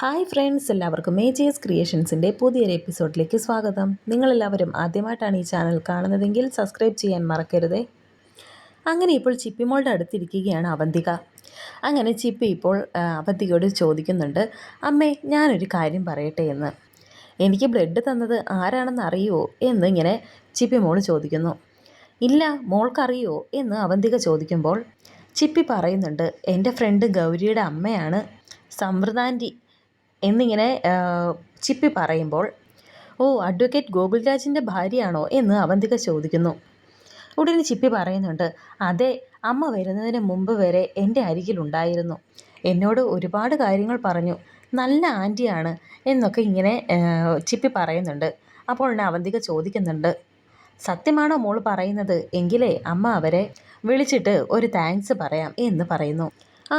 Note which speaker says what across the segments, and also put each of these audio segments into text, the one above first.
Speaker 1: Hi friends, എല്ലാവർക്കും majors ക്രിയേഷൻസിൻ്റെ പുതിയൊരു എപ്പിസോഡിലേക്ക് സ്വാഗതം. നിങ്ങളെല്ലാവരും ആദ്യമായിട്ടാണ് ഈ ചാനൽ കാണുന്നതെങ്കിൽ സബ്സ്ക്രൈബ് ചെയ്യാൻ മറക്കരുതേ. അങ്ങനെ ഇപ്പോൾ ചിപ്പിമോളുടെ അടുത്തിരിക്കുകയാണ് അവന്തിക. അങ്ങനെ ചിപ്പി ഇപ്പോൾ അവന്തികയോട് ചോദിക്കുന്നുണ്ട്, അമ്മേ ഞാനൊരു കാര്യം പറയട്ടെ എന്ന്. എനിക്ക് ബ്ലഡ് തന്നത് ആരാണെന്ന് അറിയുമോ എന്ന് ഇങ്ങനെ ചിപ്പി മോൾ ചോദിക്കുന്നു. ഇല്ല, മോൾക്കറിയോ എന്ന് അവന്തിക ചോദിക്കുമ്പോൾ ചിപ്പി പറയുന്നുണ്ട്, എൻ്റെ ഫ്രണ്ട് ഗൗരിയുടെ അമ്മയാണ് സമൃദ്ധാൻറ്റി എന്നിങ്ങനെ ചിപ്പി പറയുമ്പോൾ, ഓ അഡ്വക്കേറ്റ് ഗോകുൽരാജിൻ്റെ ഭാര്യയാണോ എന്ന് അവന്തിക ചോദിക്കുന്നു. ഉടനെ ചിപ്പി പറയുന്നുണ്ട്, അതെ, അമ്മ വരുന്നതിന് മുമ്പ് വരെ എൻ്റെ അരികിലുണ്ടായിരുന്നു, എന്നോട് ഒരുപാട് കാര്യങ്ങൾ പറഞ്ഞു, നല്ല ആൻറ്റിയാണ് എന്നൊക്കെ ഇങ്ങനെ ചിപ്പി പറയുന്നുണ്ട്. അപ്പോൾ തന്നെ അവന്തിക ചോദിക്കുന്നുണ്ട്, സത്യമാണോ മോൾ പറയുന്നത്? എങ്കിലേ അമ്മ അവരെ വിളിച്ചിട്ട് ഒരു താങ്ക്സ് പറയാം എന്ന് പറയുന്നു.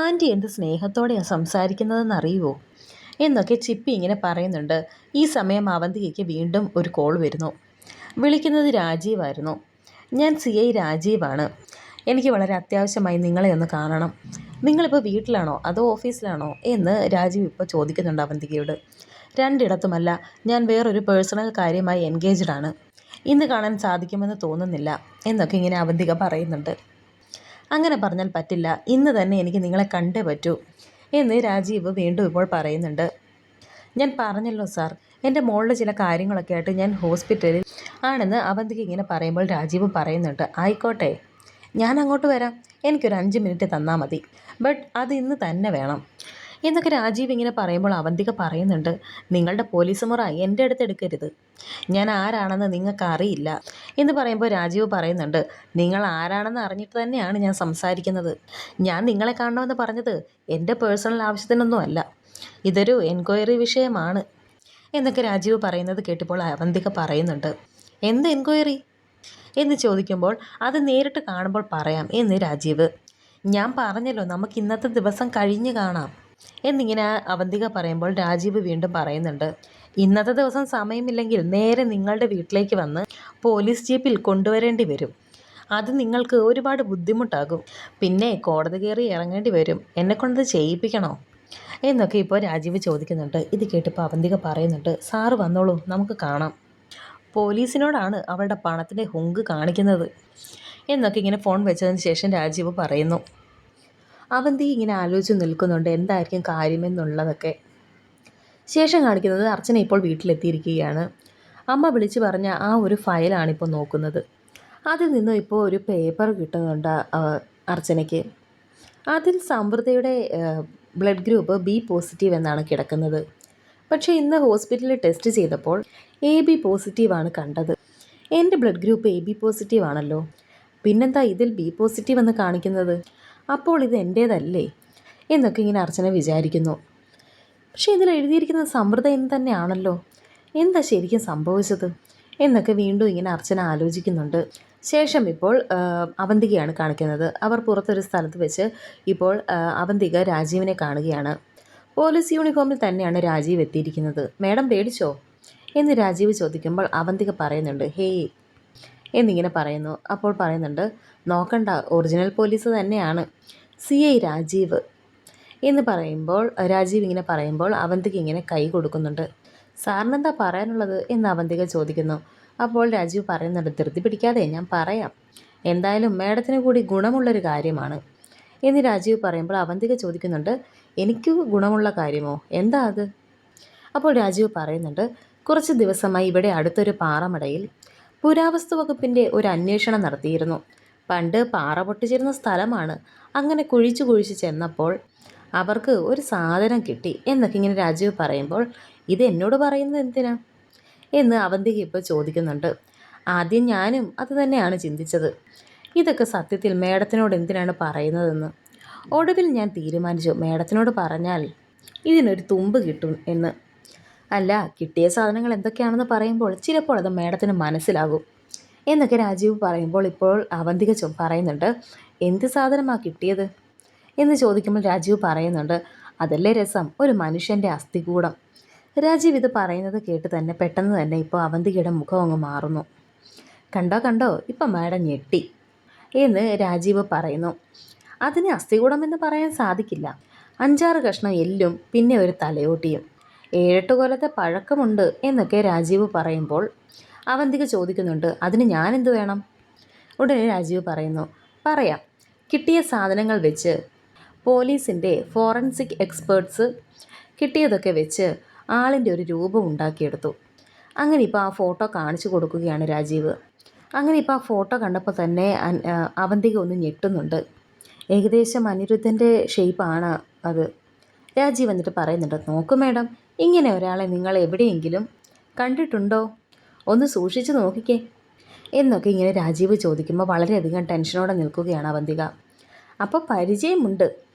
Speaker 1: ആൻറ്റി എന്ത് സ്നേഹത്തോടെയാണ് സംസാരിക്കുന്നതെന്ന് അറിയുമോ എന്നൊക്കെ ചിപ്പി ഇങ്ങനെ പറയുന്നുണ്ട്. ഈ സമയം അവന്തികയ്ക്ക് വീണ്ടും ഒരു കോൾ വരുന്നു. വിളിക്കുന്നത് രാജീവായിരുന്നു. ഞാൻ CI രാജീവാണ്. എനിക്ക് വളരെ അത്യാവശ്യമായി നിങ്ങളെ ഒന്ന് കാണണം. നിങ്ങളിപ്പോൾ വീട്ടിലാണോ അതോ ഓഫീസിലാണോ എന്ന് രാജീവ് ഇപ്പോൾ ചോദിക്കുന്നുണ്ട് അവന്തികയോട്. രണ്ടിടത്തുമല്ല, ഞാൻ വേറൊരു പേഴ്സണൽ കാര്യമായി എൻഗേജ്ഡാണ്. ഇന്ന് കാണാൻ സാധിക്കുമെന്ന് തോന്നുന്നില്ല എന്നൊക്കെ ഇങ്ങനെ അവന്തിക പറയുന്നുണ്ട്. അങ്ങനെ പറഞ്ഞാൽ പറ്റില്ല, ഇന്ന് തന്നെ എനിക്ക് നിങ്ങളെ കണ്ടേ പറ്റൂ എന്ന് രാജീവ് വീണ്ടും ഇപ്പോൾ പറയുന്നുണ്ട്. ഞാൻ പറഞ്ഞല്ലോ സാർ, എൻ്റെ മോളുടെ ചില കാര്യങ്ങളൊക്കെ ആയിട്ട് ഞാൻ ഹോസ്പിറ്റലിൽ ആണെന്ന് അവന്തിക ഇങ്ങനെ പറയുമ്പോൾ രാജീവ് പറയുന്നുണ്ട്, ആയിക്കോട്ടെ, ഞാൻ അങ്ങോട്ട് വരാം, എനിക്കൊരു 5 മിനിറ്റ് തന്നാൽ മതി, ബട്ട് അത് ഇന്ന് തന്നെ വേണം എന്നൊക്കെ രാജീവ് ഇങ്ങനെ പറയുമ്പോൾ അവന്തിക പറയുന്നുണ്ട്, നിങ്ങളുടെ പോലീസ് മുറ എൻ്റെ അടുത്ത് എടുക്കരുത്, ഞാൻ ആരാണെന്ന് നിങ്ങൾക്ക് അറിയില്ല എന്ന് പറയുമ്പോൾ രാജീവ് പറയുന്നുണ്ട്, നിങ്ങൾ ആരാണെന്ന് അറിഞ്ഞിട്ട് തന്നെയാണ് ഞാൻ സംസാരിക്കുന്നത്. ഞാൻ നിങ്ങളെ കാണണമെന്ന് പറഞ്ഞത് എൻ്റെ പേഴ്സണൽ ആവശ്യത്തിനൊന്നും അല്ല, ഇതൊരു എൻക്വയറി വിഷയമാണ് എന്നൊക്കെ രാജീവ് പറയുന്നത് കേട്ടപ്പോൾ അവന്തിക പറയുന്നുണ്ട്, എന്ത് എൻക്വയറി എന്ന് ചോദിക്കുമ്പോൾ അത് നേരിട്ട് കാണുമ്പോൾ പറയാം എന്ന് രാജീവ്. ഞാൻ പറഞ്ഞല്ലോ, നമുക്ക് ഇന്നത്തെ ദിവസം കഴിഞ്ഞ് കാണാം എന്നിങ്ങനെ അവന്തിക പറയുമ്പോൾ രാജീവ് വീണ്ടും പറയുന്നുണ്ട്, ഇന്നത്തെ ദിവസം സമയമില്ലെങ്കിൽ നേരെ നിങ്ങളുടെ വീട്ടിലേക്ക് വന്ന് പോലീസ് ജീപ്പിൽ കൊണ്ടുവരേണ്ടി വരും. അത് നിങ്ങൾക്ക് ഒരുപാട് ബുദ്ധിമുട്ടാകും, പിന്നെ കോടതി കയറി ഇറങ്ങേണ്ടി വരും, എന്നെക്കൊണ്ടത് ചെയ്യിപ്പിക്കണോ എന്നൊക്കെ ഇപ്പോൾ രാജീവ് ചോദിക്കുന്നുണ്ട്. ഇത് കേട്ടപ്പോൾ അവന്തിക പറയുന്നുണ്ട്, സാറ് വന്നോളൂ, നമുക്ക് കാണാം, പോലീസിനോടാണ് അവളുടെ പണത്തിൻ്റെ ഹുങ്ക് കാണിക്കുന്നത് എന്നൊക്കെ ഇങ്ങനെ ഫോൺ വെച്ചതിന് ശേഷം രാജീവ് പറയുന്നു. അവന്തി ഇങ്ങനെ ആലോചിച്ച് നിൽക്കുന്നുണ്ട് എന്തായിരിക്കും കാര്യമെന്നുള്ളതൊക്കെ. ശേഷം കാണിക്കുന്നത് അർച്ചന ഇപ്പോൾ വീട്ടിലെത്തിയിരിക്കുകയാണ്. അമ്മ വിളിച്ചു പറഞ്ഞ ആ ഒരു ഫയലാണിപ്പോൾ നോക്കുന്നത്. അതിൽ നിന്നും ഇപ്പോൾ ഒരു പേപ്പർ കിട്ടുന്നുണ്ട് അർച്ചനയ്ക്ക്. അതിൽ സമൃദ്ധയുടെ ബ്ലഡ് ഗ്രൂപ്പ് B പോസിറ്റീവ് എന്നാണ് കിടക്കുന്നത്. പക്ഷേ ഇന്ന് ഹോസ്പിറ്റലിൽ ടെസ്റ്റ് ചെയ്തപ്പോൾ AB പോസിറ്റീവാണ് കണ്ടത്. എൻ്റെ ബ്ലഡ് ഗ്രൂപ്പ് AB പോസിറ്റീവ് ആണല്ലോ, പിന്നെന്താ ഇതിൽ B പോസിറ്റീവ് എന്ന് കാണിക്കുന്നത്? അപ്പോൾ ഇത് എൻ്റേതല്ലേ എന്നൊക്കെ ഇങ്ങനെ അർച്ചന വിചാരിക്കുന്നു. പക്ഷേ ഇതിൽ എഴുതിയിരിക്കുന്നത് സമൃദ്ധ എന്ന് തന്നെയാണല്ലോ, എന്താ ശരിക്കും സംഭവിച്ചത് എന്നൊക്കെ വീണ്ടും ഇങ്ങനെ അർച്ചന ആലോചിക്കുന്നുണ്ട്. ശേഷം ഇപ്പോൾ അവന്തികയാണ് കാണിക്കുന്നത്. അവർ പുറത്തൊരു സ്ഥലത്ത് വെച്ച് ഇപ്പോൾ അവന്തിക രാജീവിനെ കാണുകയാണ്. പോലീസ് യൂണിഫോമിൽ തന്നെയാണ് രാജീവ് എത്തിയിരിക്കുന്നത്. മേഡം പേടിച്ചോ എന്ന് രാജീവ് ചോദിക്കുമ്പോൾ അവന്തിക പറയുന്നുണ്ട്, ഹേയ് എന്നിങ്ങനെ പറയുന്നു. അപ്പോൾ പറയുന്നുണ്ട്, നോക്കണ്ട, ഒറിജിനൽ പോലീസ് തന്നെയാണ്, CI രാജീവ് എന്ന് പറയുമ്പോൾ രാജീവ് ഇങ്ങനെ പറയുമ്പോൾ അവന്തിക ഇങ്ങനെ കൈ കൊടുക്കുന്നുണ്ട്. സാറിനെന്താ പറയാനുള്ളത് എന്ന് അവന്തിക ചോദിക്കുന്നു. അപ്പോൾ രാജീവ് പറയുന്നുണ്ട്, ധൃതി പിടിക്കാതെ ഞാൻ പറയാം, എന്തായാലും മേഡത്തിന് കൂടി ഗുണമുള്ളൊരു കാര്യമാണ് എന്ന് രാജീവ് പറയുമ്പോൾ അവന്തിക ചോദിക്കുന്നുണ്ട്, എനിക്ക് ഗുണമുള്ള കാര്യമോ, എന്താ അത്? അപ്പോൾ രാജീവ് പറയുന്നുണ്ട്, കുറച്ച് ദിവസമായി ഇവിടെ അടുത്തൊരു പാറമടയിൽ പുരാവസ്തു വകുപ്പിൻ്റെ ഒരു അന്വേഷണം നടത്തിയിരുന്നു. പണ്ട് പാറ പൊട്ടിച്ചിരുന്ന സ്ഥലമാണ്. അങ്ങനെ കുഴിച്ച് ചെന്നപ്പോൾ അവർക്ക് ഒരു സാധനം കിട്ടി എന്നൊക്കെ ഇങ്ങനെ രാജീവ് പറയുമ്പോൾ, ഇത് എന്നോട് പറയുന്നത് എന്തിനാ എന്ന് അവന്തിക ഇപ്പോൾ ചോദിക്കുന്നുണ്ട്. ആദ്യം ഞാനും അത് തന്നെയാണ് ചിന്തിച്ചത്, ഇതൊക്കെ സത്യത്തിൽ മേഡത്തിനോട് എന്തിനാണ് പറയുന്നതെന്ന്. ഒടുവിൽ ഞാൻ തീരുമാനിച്ചു, മേഡത്തിനോട് പറഞ്ഞാൽ ഇതിനൊരു തുമ്പ് കിട്ടും എന്ന്. അല്ല, കിട്ടിയ സാധനങ്ങൾ എന്തൊക്കെയാണെന്ന് പറയുമ്പോൾ ചിലപ്പോൾ അത് മേഡത്തിന് മനസ്സിലാകും എന്നൊക്കെ രാജീവ് പറയുമ്പോൾ ഇപ്പോൾ അവന്തിക പറയുന്നുണ്ട്, എന്ത് സാധനമാണ് കിട്ടിയത് എന്ന് ചോദിക്കുമ്പോൾ രാജീവ് പറയുന്നുണ്ട്, അതല്ലേ രസം, ഒരു മനുഷ്യൻ്റെ അസ്ഥികൂടം. രാജീവ് ഇത് പറയുന്നത് കേട്ട് തന്നെ പെട്ടെന്ന് തന്നെ ഇപ്പോൾ അവന്തികയുടെ മുഖം അങ്ങ് മാറുന്നു. കണ്ടോ കണ്ടോ, ഇപ്പം മേഡം ഞെട്ടി എന്ന് രാജീവ് പറയുന്നു. അതിന് അസ്ഥികൂടം എന്ന് പറയാൻ സാധിക്കില്ല, 5-6 കഷ്ണം എല്ലും പിന്നെ ഒരു തലയോട്ടിയും 7-8 കൊല്ലത്തെ പഴക്കമുണ്ട് എന്നൊക്കെ രാജീവ് പറയുമ്പോൾ അവന്തിക ചോദിക്കുന്നുണ്ട്, അതിന് ഞാനെന്ത് വേണം? ഉടനെ രാജീവ് പറയുന്നു, പറയാം. കിട്ടിയ സാധനങ്ങൾ വെച്ച് പോലീസിൻ്റെ ഫോറൻസിക് എക്സ്പേർട്സ് കിട്ടിയതൊക്കെ വെച്ച് ആളിൻ്റെ ഒരു രൂപം ഉണ്ടാക്കിയെടുത്തു. അങ്ങനെ ഇപ്പോൾ ആ ഫോട്ടോ കാണിച്ചു കൊടുക്കുകയാണ് രാജീവ്. അങ്ങനെ ഇപ്പോൾ ആ ഫോട്ടോ കണ്ടപ്പോൾ തന്നെ അവന്തിക ഒന്ന് ഞെട്ടുന്നുണ്ട്. ഏകദേശം അനിരുദ്ധൻ്റെ ഷേപ്പാണ് അത്. രാജീവ് എന്നിട്ട് പറയുന്നുണ്ട്, നോക്കൂ മേഡം, ഇങ്ങനെ ഒരാളെ നിങ്ങൾ എവിടെയെങ്കിലും കണ്ടിട്ടുണ്ടോ? ഒന്ന് സൂക്ഷിച്ച് നോക്കിക്കേ എന്നൊക്കെ ഇങ്ങനെ രാജീവ് ചോദിക്കുമ്പോൾ വളരെയധികം ടെൻഷനോടെ നിൽക്കുകയാണ് അവന്തിക. അപ്പോൾ പരിചയമുണ്ട്,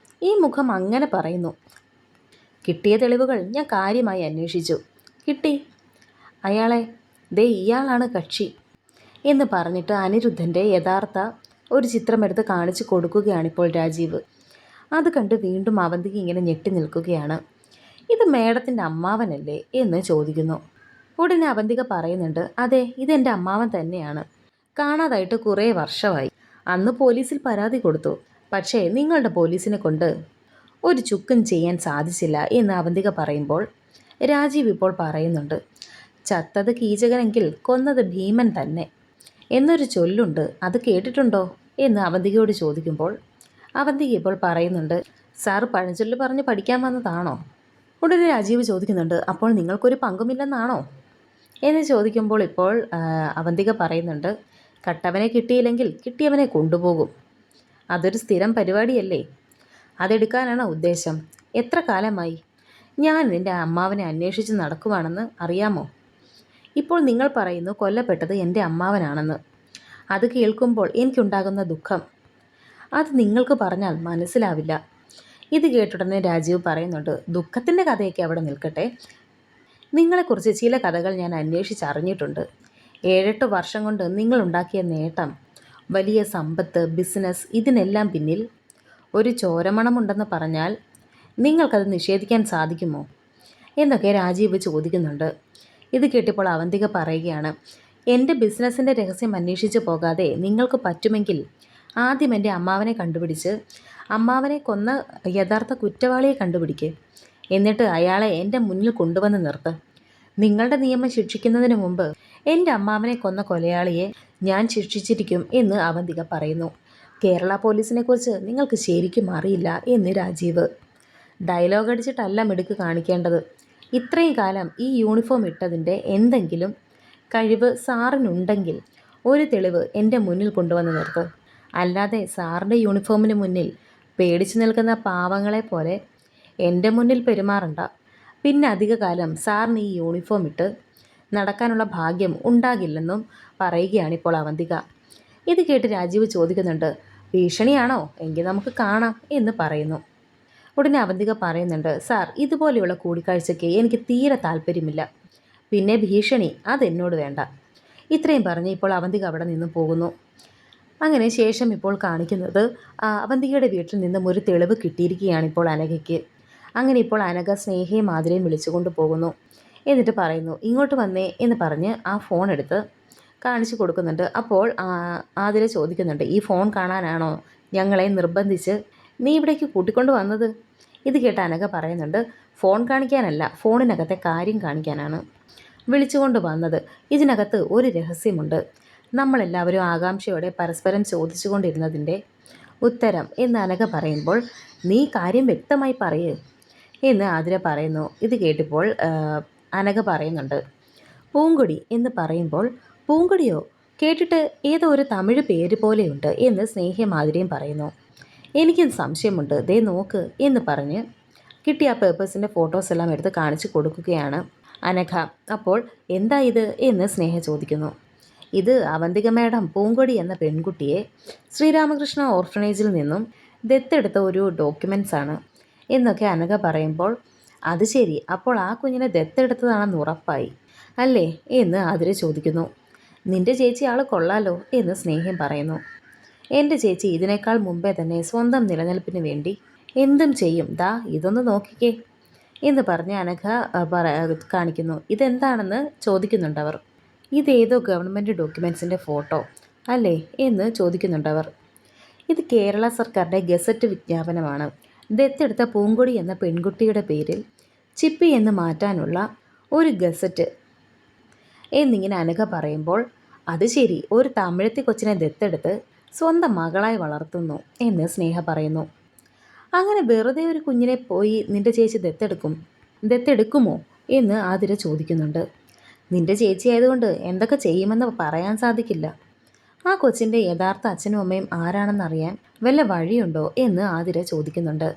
Speaker 1: ഈ മുഖം അങ്ങനെ പറയുന്നു. കിട്ടിയ തെളിവുകൾ ഞാൻ കാര്യമായി അന്വേഷിച്ചു. കിട്ടി. അയാളെ ദേ ഇയാളാണ് കക്ഷി എന്ന് പറഞ്ഞിട്ട് അനിരുദ്ധൻ്റെ യഥാർത്ഥ ഒരു ചിത്രമെടുത്ത് കാണിച്ചു കൊടുക്കുകയാണിപ്പോൾ രാജീവ്. അത് കണ്ട് വീണ്ടും അവന്തിക ഇങ്ങനെ ഞെട്ടി നിൽക്കുകയാണ്. ഇത് മേഡത്തിൻ്റെ അമ്മാവനല്ലേ എന്ന് ചോദിക്കുന്നു. ഉടനെ അവന്തിക പറയുന്നുണ്ട്, അതെ, ഇതെൻ്റെ അമ്മാവൻ തന്നെയാണ്. കാണാതായിട്ട് കുറേ വർഷമായി. അന്ന് പോലീസിൽ പരാതി കൊടുത്തു. പക്ഷേ നിങ്ങളുടെ പോലീസിനെ കൊണ്ട് ഒരു ചുക്കും ചെയ്യാൻ സാധിച്ചില്ല എന്ന് അവന്തിക പറയുമ്പോൾ രാജീവ് ഇപ്പോൾ പറയുന്നുണ്ട്, ചത്തത് കീചകനെങ്കിൽ കൊന്നത് ഭീമൻ തന്നെ എന്നൊരു ചൊല്ലുണ്ട്, അത് കേട്ടിട്ടുണ്ടോ എന്ന് അവന്തികയോട് ചോദിക്കുമ്പോൾ അവന്തിക ഇപ്പോൾ പറയുന്നുണ്ട്, സാർ പഴഞ്ചൊല്ല് പറഞ്ഞ് പഠിക്കാൻ വന്നതാണോ? ഉടനെ രാജീവ് ചോദിക്കുന്നുണ്ട്, അപ്പോൾ നിങ്ങൾക്കൊരു പങ്കുമില്ലെന്നാണോ എന്ന് ചോദിക്കുമ്പോൾ ഇപ്പോൾ അവന്തിക പറയുന്നുണ്ട്, കട്ടവനെ കിട്ടിയില്ലെങ്കിൽ കിട്ടിയവനെ കൊണ്ടുപോകും. അതൊരു സ്ഥിരം പരിപാടിയല്ലേ? അതെടുക്കാനാണോ ഉദ്ദേശം? എത്ര കാലമായി ഞാൻ നിൻ്റെ അമ്മാവനെ അന്വേഷിച്ച് നടക്കുവാണെന്ന് അറിയാമോ? ഇപ്പോൾ നിങ്ങൾ പറയുന്നു കൊല്ലപ്പെട്ടത് എൻ്റെ അമ്മാവനാണെന്ന്. അത് കേൾക്കുമ്പോൾ എനിക്കുണ്ടാകുന്ന ദുഃഖം അത് നിങ്ങൾക്ക് പറഞ്ഞാൽ മനസ്സിലാവില്ല. ഇത് കേട്ടുടനെ രാജീവ് പറയുന്നുണ്ട്, ദുഃഖത്തിൻ്റെ കഥയൊക്കെ അവിടെ നിൽക്കട്ടെ. നിങ്ങളെക്കുറിച്ച് ചില കഥകൾ ഞാൻ അന്വേഷിച്ചറിഞ്ഞിട്ടുണ്ട്. 7-8 വർഷം കൊണ്ട് നിങ്ങളുണ്ടാക്കിയ നേട്ടം, വലിയ സമ്പത്ത്, ബിസിനസ്, ഇതിനെല്ലാം പിന്നിൽ ഒരു ചോരമണമുണ്ടെന്ന് പറഞ്ഞാൽ നിങ്ങൾക്കത് നിഷേധിക്കാൻ സാധിക്കുമോ എന്നൊക്കെ രാജീവ് ചോദിക്കുന്നുണ്ട്. ഇത് കേട്ടപ്പോൾ അവന്തിക പറയുകയാണ്, എൻ്റെ ബിസിനസ്സിൻ്റെ രഹസ്യം അന്വേഷിച്ച് പോകാതെ നിങ്ങൾക്ക് പറ്റുമെങ്കിൽ ആദ്യം എൻ്റെ അമ്മാവനെ കണ്ടുപിടിച്ച് അമ്മാവനെ കൊന്ന യഥാർത്ഥ കുറ്റവാളിയെ കണ്ടുപിടിക്കുക. എന്നിട്ട് അയാളെ എൻ്റെ മുന്നിൽ കൊണ്ടുവന്ന് നിർത്ത്. നിങ്ങളുടെ നിയമം ശിക്ഷിക്കുന്നതിന് മുമ്പ് എൻ്റെ അമ്മാവനെ കൊന്ന കൊലയാളിയെ ഞാൻ ശിക്ഷിച്ചിരിക്കും എന്ന് അവന്തിക പറയുന്നു. കേരള പോലീസിനെക്കുറിച്ച് നിങ്ങൾക്ക് ശരിക്കും അറിയില്ല എന്ന് രാജീവ്. ഡയലോഗ് അടിച്ചിട്ടല്ല മിടുക്ക് കാണിക്കേണ്ടത്. ഇത്രയും കാലം ഈ യൂണിഫോം ഇട്ടതിൻ്റെ എന്തെങ്കിലും കഴിവ് സാറിനുണ്ടെങ്കിൽ ഒരു തെളിവ് എൻ്റെ മുന്നിൽ കൊണ്ടുവന്ന് നിർത്ത്. അല്ലാതെ സാറിൻ്റെ യൂണിഫോമിന് മുന്നിൽ പേടിച്ചു നിൽക്കുന്ന പാവങ്ങളെ പോലെ എൻ്റെ മുന്നിൽ പെരുമാറണ്ട. പിന്നെ അധിക കാലം സാറിന് ഈ യൂണിഫോം ഇട്ട് നടക്കാനുള്ള ഭാഗ്യം ഉണ്ടാകില്ലെന്നും പറയുകയാണിപ്പോൾ അവന്തിക. ഇത് കേട്ട് രാജീവ് ചോദിക്കുന്നുണ്ട്, ഭീഷണിയാണോ? എങ്കിൽ നമുക്ക് കാണാം എന്ന് പറയുന്നു. ഉടനെ അവന്തിക പറയുന്നുണ്ട്, സാർ, ഇതുപോലെയുള്ള കൂടിക്കാഴ്ചയ്ക്ക് എനിക്ക് തീരെ താല്പര്യമില്ല. പിന്നെ ഭീഷണി അതെന്നോട് വേണ്ട. ഇത്രയും പറഞ്ഞ് ഇപ്പോൾ അവന്തിക അവിടെ നിന്ന് പോകുന്നു. അങ്ങനെ ശേഷം ഇപ്പോൾ കാണിക്കുന്നത് അവന്തികയുടെ വീട്ടിൽ നിന്നും ഒരു തെളിവ് കിട്ടിയിരിക്കുകയാണ് ഇപ്പോൾ അനഘയ്ക്ക്. അങ്ങനെ ഇപ്പോൾ അനഘ സ്നേഹയും മാതിരയും വിളിച്ചുകൊണ്ട് പോകുന്നു. എന്നിട്ട് പറയുന്നു, ഇങ്ങോട്ട് വന്നേ എന്ന് പറഞ്ഞ് ആ ഫോൺ എടുത്ത് കാണിച്ചു കൊടുക്കുന്നുണ്ട്. അപ്പോൾ ആതിര ചോദിക്കുന്നുണ്ട്, ഈ ഫോൺ കാണാനാണോ ഞങ്ങളെ നിർബന്ധിച്ച് നീ ഇവിടേക്ക് കൂട്ടിക്കൊണ്ട് വന്നത്? ഇത് കേട്ട് അനഘ പറയുന്നുണ്ട്, ഫോൺ കാണിക്കാനല്ല, ഫോണിനകത്തെ കാര്യം കാണിക്കാനാണ് വിളിച്ചുകൊണ്ട് വന്നത്. ഇതിനകത്ത് ഒരു രഹസ്യമുണ്ട്. നമ്മളെല്ലാവരും ആകാംക്ഷയോടെ പരസ്പരം ചോദിച്ചുകൊണ്ടിരുന്നതിൻ്റെ ഉത്തരം എന്ന് അനഘ പറയുമ്പോൾ നീ കാര്യം വ്യക്തമായി പറയ് എന്ന് ആതിര പറയുന്നു. ഇത് കേട്ടപ്പോൾ അനഘ പറയുന്നുണ്ട്, പൂങ്കൊടി എന്ന് പറയുമ്പോൾ പൂങ്കൊടിയോ? കേട്ടിട്ട് ഏതോ ഒരു തമിഴ് പേര് പോലെയുണ്ട് എന്ന് സ്നേഹമാതിരിയും പറയുന്നു. എനിക്കും സംശയമുണ്ട്, ദേ നോക്ക് എന്ന് പറഞ്ഞ് കിട്ടിയ ആ പേപ്പേഴ്സിൻ്റെ ഫോട്ടോസ് എല്ലാം എടുത്ത് കാണിച്ചു കൊടുക്കുകയാണ് അനഘ. അപ്പോൾ എന്താ ഇത് എന്ന് സ്നേഹ ചോദിക്കുന്നു. ഇത് അവന്തിക മേഡം പൂങ്കൊടി എന്ന പെൺകുട്ടിയെ ശ്രീരാമകൃഷ്ണ ഓർഫനേജിൽ നിന്നും ദത്തെടുത്ത ഒരു ഡോക്യുമെൻറ്റ്സ് ആണ് എന്നൊക്കെ അനഘ പറയുമ്പോൾ അത് ശരി, അപ്പോൾ ആ കുഞ്ഞിനെ ദത്തെടുത്തതാണെന്ന് ഉറപ്പായി അല്ലേ എന്ന് ആതിര ചോദിക്കുന്നു. നിൻ്റെ ചേച്ചി ആൾ കൊള്ളാലോ എന്ന് സ്നേഹം പറയുന്നു. എൻ്റെ ചേച്ചി ഇതിനേക്കാൾ മുമ്പേ തന്നെ സ്വന്തം നിലനിൽപ്പിന് വേണ്ടി എന്തും ചെയ്യും, ദാ ഇതൊന്ന് നോക്കിക്കേ എന്ന് പറഞ്ഞ് അനഘ കാണിക്കുന്നു. ഇതെന്താണെന്ന് ചോദിക്കുന്നുണ്ടവർ. ഇതേതോ ഗവൺമെൻറ് ഡോക്യുമെൻറ്റ്സിൻ്റെ ഫോട്ടോ അല്ലേ എന്ന് ചോദിക്കുന്നുണ്ടവർ. ഇത് കേരള സർക്കാരിൻ്റെ ഗസറ്റ് വിജ്ഞാപനമാണ്. ദത്തെടുത്ത പൂങ്കൊടി എന്ന പെൺകുട്ടിയുടെ പേരിൽ ചിപ്പി എന്ന് മാറ്റാനുള്ള ഒരു ഗസറ്റ് എന്നിങ്ങനെ അനഘ പറയുമ്പോൾ, അത് ശരി, ഒരു തമിഴത്തി കൊച്ചിനെ ദത്തെടുത്ത് സ്വന്തം മകളായി വളർത്തുന്നു എന്ന് സ്നേഹ പറയുന്നു. അങ്ങനെ വെറുതെ ഒരു കുഞ്ഞിനെ പോയി നിന്റെ ചേച്ചി ദത്തെടുക്കുമോ എന്ന് ആതിര ചോദിക്കുന്നുണ്ട്. നിന്റെ ചേച്ചി ആയതുകൊണ്ട് എന്തൊക്കെ ചെയ്യുമെന്ന് പറയാൻ സാധിക്കില്ല. ആ കൊച്ചിൻ്റെ യഥാർത്ഥ അച്ഛനും അമ്മയും ആരാണെന്നറിയാൻ വല്ല വഴിയുണ്ടോ എന്ന് ആതിര ചോദിക്കുന്നുണ്ട്.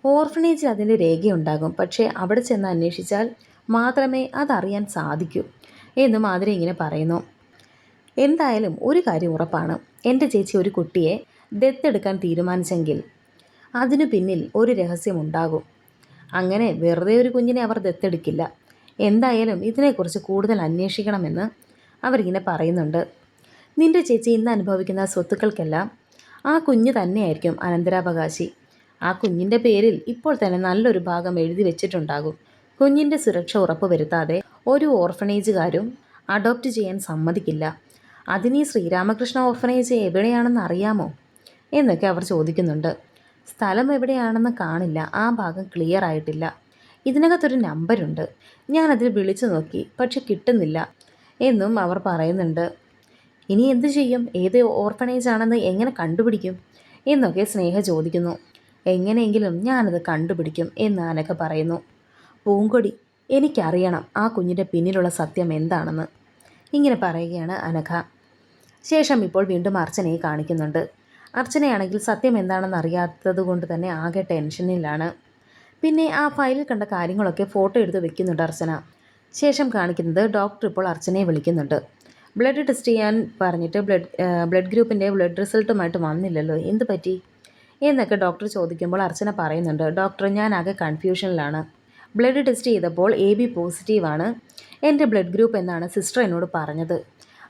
Speaker 1: ഓർഫനേജിൽ അതിൻ്റെ രേഖയുണ്ടാകും, പക്ഷേ അവിടെ ചെന്ന് അന്വേഷിച്ചാൽ മാത്രമേ അതറിയാൻ സാധിക്കൂ എന്നും ആതിര ഇങ്ങനെ പറയുന്നു. എന്തായാലും ഒരു കാര്യം ഉറപ്പാണ്, എൻ്റെ ചേച്ചി ഒരു കുട്ടിയെ ദത്തെടുക്കാൻ തീരുമാനിച്ചെങ്കിൽ അതിനു പിന്നിൽ ഒരു രഹസ്യമുണ്ടാകും. അങ്ങനെ വെറുതെ ഒരു കുഞ്ഞിനെ അവർ ദത്തെടുക്കില്ല. എന്തായാലും ഇതിനെക്കുറിച്ച് കൂടുതൽ അന്വേഷിക്കണമെന്ന് അവരിങ്ങനെ പറയുന്നുണ്ട്. നിന്റെ ചേച്ചി ഇന്ന് അനുഭവിക്കുന്ന സ്വത്തുക്കൾക്കെല്ലാം ആ കുഞ്ഞ് തന്നെയായിരിക്കും അനന്തരാവകാശി. ആ കുഞ്ഞിൻ്റെ പേരിൽ ഇപ്പോൾ തന്നെ നല്ലൊരു ഭാഗം എഴുതി വെച്ചിട്ടുണ്ടാകും. കുഞ്ഞിൻ്റെ സുരക്ഷ ഉറപ്പുവരുത്താതെ ഒരു ഓർഫനേജുകാരും അഡോപ്റ്റ് ചെയ്യാൻ സമ്മതിക്കില്ല. അതിന് ഈ ശ്രീരാമകൃഷ്ണ ഓർഫനേജ് എവിടെയാണെന്ന് അറിയാമോ എന്നൊക്കെ അവർ ചോദിക്കുന്നുണ്ട്. സ്ഥലം എവിടെയാണെന്ന് കാണില്ല, ആ ഭാഗം ക്ലിയർ ആയിട്ടില്ല. ഇതിനകത്തൊരു നമ്പരുണ്ട്, ഞാനതിൽ വിളിച്ചു നോക്കി, പക്ഷെ കിട്ടുന്നില്ല എന്നും അവർ പറയുന്നുണ്ട്. ഇനി എന്തു ചെയ്യും? ഏത് ഓർഫനേജ് ആണെന്ന് എങ്ങനെ കണ്ടുപിടിക്കും എന്നൊക്കെ സ്നേഹ ചോദിക്കുന്നു. എങ്ങനെയെങ്കിലും ഞാനത് കണ്ടുപിടിക്കും എന്ന് അനഘ പറയുന്നു. പൂങ്കൊടി, എനിക്കറിയണം ആ കുഞ്ഞിൻ്റെ പിന്നിലുള്ള സത്യം എന്താണെന്ന് ഇങ്ങനെ പറയുകയാണ് അനഘ. ശേഷം ഇപ്പോൾ വീണ്ടും അർച്ചനയെ കാണിക്കുന്നുണ്ട്. അർച്ചനയാണെങ്കിൽ സത്യം എന്താണെന്ന് അറിയാത്തത് കൊണ്ട് തന്നെ ആകെ ടെൻഷനിലാണ്. പിന്നെ ആ ഫയലിൽ കണ്ട കാര്യങ്ങളൊക്കെ ഫോട്ടോ എടുത്ത് വെക്കുന്നുണ്ട് അർച്ചന. ശേഷം കാണിക്കുന്നത് ഡോക്ടർ ഇപ്പോൾ അർച്ചനയെ വിളിക്കുന്നുണ്ട്. ബ്ലഡ് ടെസ്റ്റ് ചെയ്യാൻ പറഞ്ഞിട്ട് ബ്ലഡ് ഗ്രൂപ്പിൻ്റെ ബ്ലഡ് റിസൾട്ടുമായിട്ട് വന്നില്ലല്ലോ, എന്ത് പറ്റി എന്നൊക്കെ ഡോക്ടർ ചോദിക്കുമ്പോൾ അർച്ചന പറയുന്നുണ്ട്, ഡോക്ടർ ഞാൻ ആകെ കൺഫ്യൂഷനിലാണ്. ബ്ലഡ് ടെസ്റ്റ് ചെയ്തപ്പോൾ AB പോസിറ്റീവാണ് എൻ്റെ ബ്ലഡ് ഗ്രൂപ്പ് എന്നാണ് സിസ്റ്റർ എന്നോട് പറഞ്ഞത്.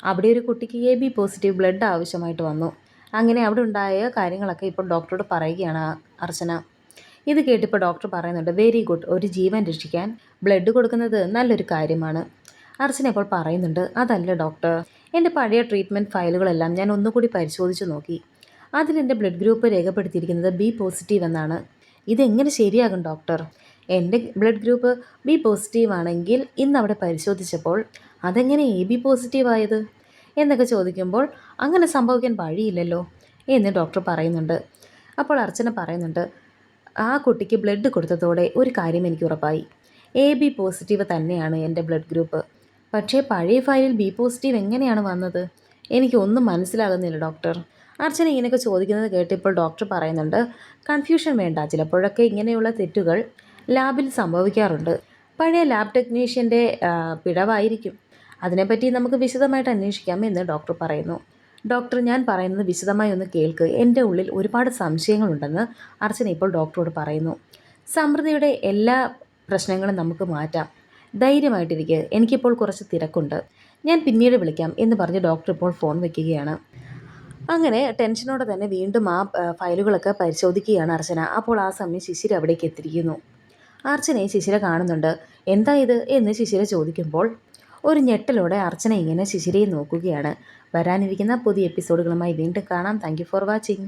Speaker 1: അവിടെ ഒരു കുട്ടിക്ക് AB പോസിറ്റീവ് ബ്ലഡ് ആവശ്യമായിട്ട് വന്നു. അങ്ങനെ അവിടെ ഉണ്ടായ കാര്യങ്ങളൊക്കെ ഇപ്പോൾ ഡോക്ടറോട് പറയുകയാണ് അർച്ചന. ഇത് കേട്ടിപ്പോൾ ഡോക്ടർ പറയുന്നുണ്ട്, വെരി ഗുഡ്, ഒരു ജീവൻ രക്ഷിക്കാൻ ബ്ലഡ് കൊടുക്കുന്നത് നല്ലൊരു കാര്യമാണ്. അർച്ചന ഇപ്പോൾ പറയുന്നുണ്ട്, അതല്ല ഡോക്ടർ, എൻ്റെ പഴയ ട്രീറ്റ്മെൻറ്റ് ഫയലുകളെല്ലാം ഞാൻ ഒന്നുകൂടി പരിശോധിച്ച് നോക്കി. അതിലെൻ്റെ ബ്ലഡ് ഗ്രൂപ്പ് രേഖപ്പെടുത്തിയിരിക്കുന്നത് B പോസിറ്റീവ് എന്നാണ്. ഇതെങ്ങനെ ശരിയാകും ഡോക്ടർ? എൻ്റെ ബ്ലഡ് ഗ്രൂപ്പ് B പോസിറ്റീവ് ആണെങ്കിൽ ഇന്ന് അവിടെ പരിശോധിച്ചപ്പോൾ അതെങ്ങനെ AB പോസിറ്റീവ് ആയത് എന്നൊക്കെ ചോദിക്കുമ്പോൾ അങ്ങനെ സംഭവിക്കാൻ വഴിയില്ലല്ലോ എന്ന് ഡോക്ടർ പറയുന്നുണ്ട്. അപ്പോൾ അർച്ചന പറയുന്നുണ്ട്, ആ കുട്ടിക്ക് ബ്ലഡ് കൊടുത്തതോടെ ഒരു കാര്യം എനിക്ക് ഉറപ്പായി, AB പോസിറ്റീവ് തന്നെയാണ് എൻ്റെ ബ്ലഡ് ഗ്രൂപ്പ്. പക്ഷേ പഴയ ഫയലിൽ B പോസിറ്റീവ് എങ്ങനെയാണ് വന്നത്? എനിക്കൊന്നും മനസ്സിലാകുന്നില്ല ഡോക്ടർ. അർച്ചന ഇങ്ങനെയൊക്കെ ചോദിക്കുന്നത് കേട്ടിപ്പോൾ ഡോക്ടർ പറയുന്നുണ്ട്, കൺഫ്യൂഷൻ വേണ്ട, ചിലപ്പോഴൊക്കെ ഇങ്ങനെയുള്ള തെറ്റുകൾ ലാബിൽ സംഭവിക്കാറുണ്ട്. പഴയ ലാബ് ടെക്നീഷ്യൻ്റെ പിഴവായിരിക്കും. അതിനെപ്പറ്റി നമുക്ക് വിശദമായിട്ട് അന്വേഷിക്കാം എന്ന് ഡോക്ടർ പറയുന്നു. ഡോക്ടർ, ഞാൻ പറയുന്നത് വിശദമായി ഒന്ന് കേൾക്ക്, എൻ്റെ ഉള്ളിൽ ഒരുപാട് സംശയങ്ങളുണ്ടെന്ന് അർച്ചന ഇപ്പോൾ ഡോക്ടറോട് പറയുന്നു. സമൃദ്ധിയുടെ എല്ലാ പ്രശ്നങ്ങളും നമുക്ക് മാറ്റാം, ധൈര്യമായിട്ടിരിക്കുക, എനിക്കിപ്പോൾ കുറച്ച് തിരക്കുണ്ട്, ഞാൻ പിന്നീട് വിളിക്കാം എന്ന് പറഞ്ഞ് ഡോക്ടർ ഇപ്പോൾ ഫോൺ വയ്ക്കുകയാണ്. അങ്ങനെ ടെൻഷനോടെ തന്നെ വീണ്ടും ആ ഫയലുകളൊക്കെ പരിശോധിക്കുകയാണ് അർച്ചന. അപ്പോൾ ആ സമയം ശിശിര അവിടേക്ക് എത്തിയിരിക്കുന്നു. അർച്ചനയെ ശിശിര കാണുന്നുണ്ട്. എന്താ ഇത് എന്ന് ശിശിര ചോദിക്കുമ്പോൾ ഒരു ഞെട്ടലോടെ അർച്ചന ഇങ്ങനെ ശിശിരയെ നോക്കുകയാണ്. വരാനിരിക്കുന്ന പുതിയ എപ്പിസോഡുകളുമായി വീണ്ടും കാണാം. Thank you for watching.